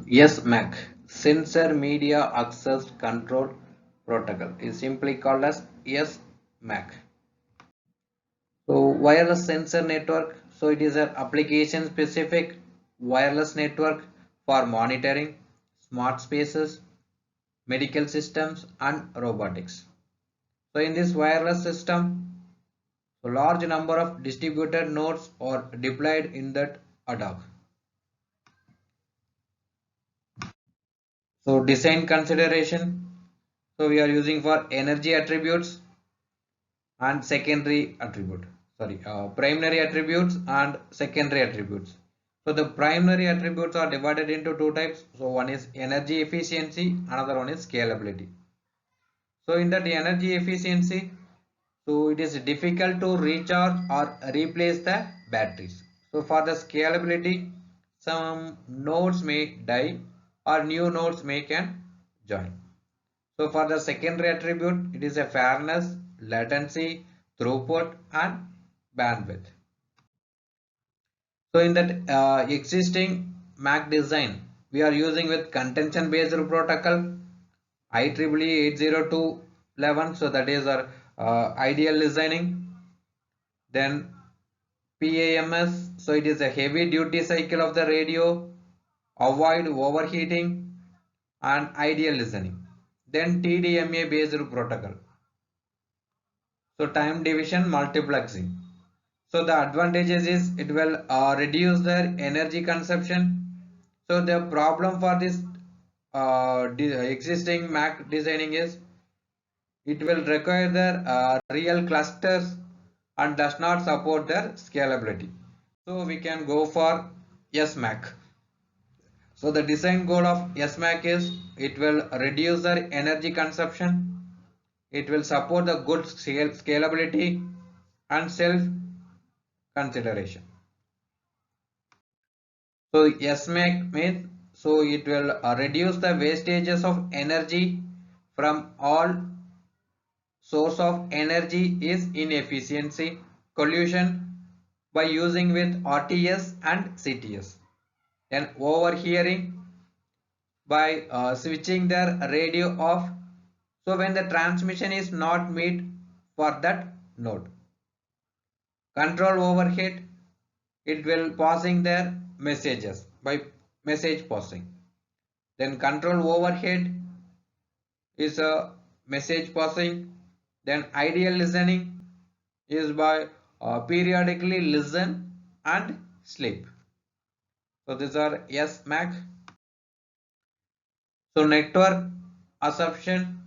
Yes, Mac. Sensor Media Access Control Protocol is simply called as SMAC. So wireless sensor network. So it is an application specific wireless network for monitoring smart spaces, medical systems and robotics. So in this wireless system, a large number of distributed nodes are deployed in that ADAC. So design consideration. So we are using for energy attributes and secondary attribute. Primary attributes and secondary attributes. So the primary attributes are divided into two types. So one is energy efficiency, another one is scalability. So in that energy efficiency, so it is difficult to recharge or replace the batteries. So for the scalability, some nodes may die or new nodes may can join. So for the secondary attribute, it is a fairness, latency, throughput and bandwidth. So in that existing MAC design, we are using with contention based protocol IEEE 802.11. So that is our ideal designing. Then PAMS, so it is a heavy duty cycle of the radio, avoid overheating and ideal listening. Then TDMA based protocol. So time division multiplexing. So the advantages is it will reduce their energy consumption. So the problem for this existing Mac designing is it will require their real clusters and does not support their scalability. So we can go for SMAC. So the design goal of SMAC is it will reduce their energy consumption, it will support the good scalability and self consideration. So SMAC means so it will reduce the wastages of energy from all source of energy is inefficiency collusion by using with RTS and CTS. Then overhearing by switching their radio off. So when the transmission is not made for that node. Control overhead, it will passing their messages by message passing. Then control overhead is a message passing. Then ideal listening is by periodically listen and sleep. So these are SMAC. So network assumption.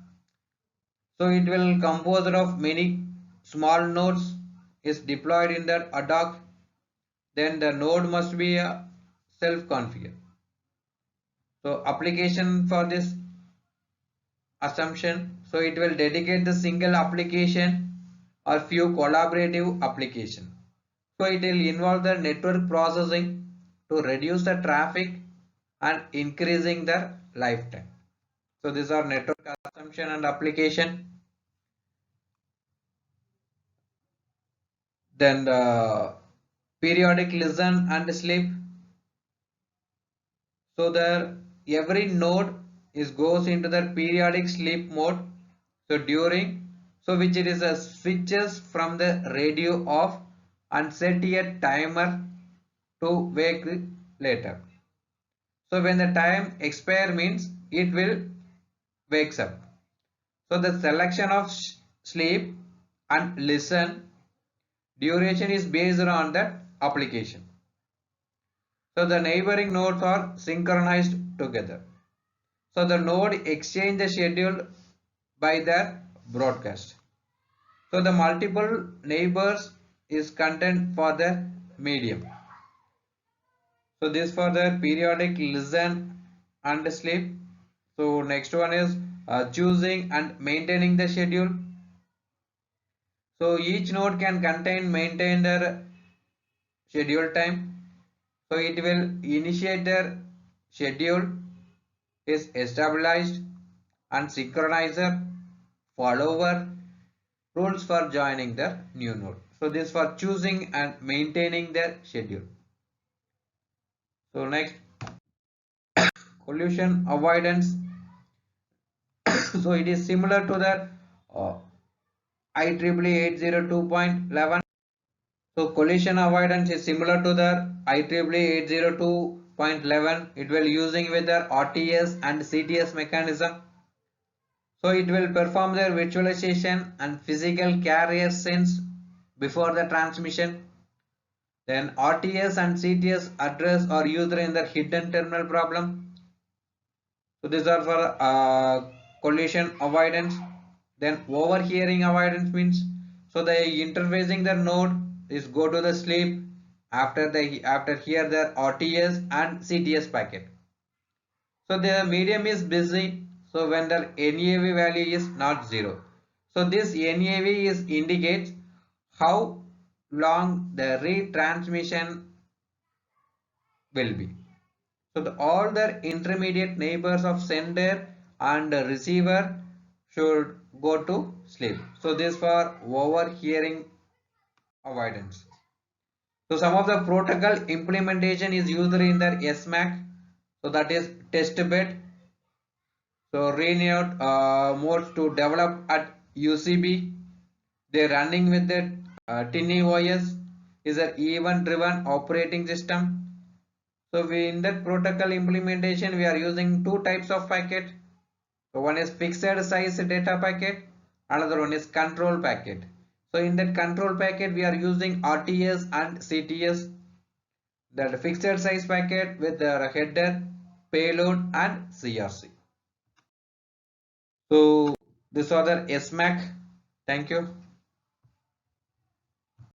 So it will composed of many small nodes is deployed in that ADOC. Then the node must be self-configured. So application for this assumption. So it will dedicate the single application or few collaborative application. So it will involve the network processing to reduce the traffic and increasing the lifetime. So these are network assumption and application. Then the periodic listen and sleep. So the every node is goes into the periodic sleep mode. So during which it is a switches from the radio off and set a timer to wake later. So when the time expire means it will wakes up. So the selection of sleep and listen duration is based on that application. So the neighboring nodes are synchronized together. So the node exchange the schedule by their broadcast. So the multiple neighbors is content for the medium. So this for the periodic listen and sleep. So next one is choosing and maintaining the schedule. So each node can contain maintain their schedule time. So it will initiate their schedule is established and synchronizer follower rules for joining the new node. So this for choosing and maintaining their schedule. So next collision avoidance. So it is similar to the IEEE 802.11. So collision avoidance is similar to the IEEE 802.11. It will using with the RTS and CTS mechanism. So it will perform their virtualization and physical carrier sense before the transmission. Then RTS and CTS address are used in the hidden terminal problem. So these are for collision avoidance. Then overhearing avoidance means, so the interfacing the node is go to the sleep after hear the RTS and CTS packet. So the medium is busy, so when the NAV value is not 0. So this NAV is indicates how long the retransmission will be. So all the intermediate neighbors of sender and receiver should go to sleep. So this for overhearing avoidance. So some of the protocol implementation is used in the SMAC. So that is test bed. So Renault modes to develop at UCB. They running with the TinyOS is an event-driven operating system. So in that protocol implementation, we are using two types of packet. So one is fixed size data packet, another one is control packet. So in that control packet, we are using RTS and CTS. That fixed size packet with the header, payload, and CRC. So this are the SMAC. Thank you.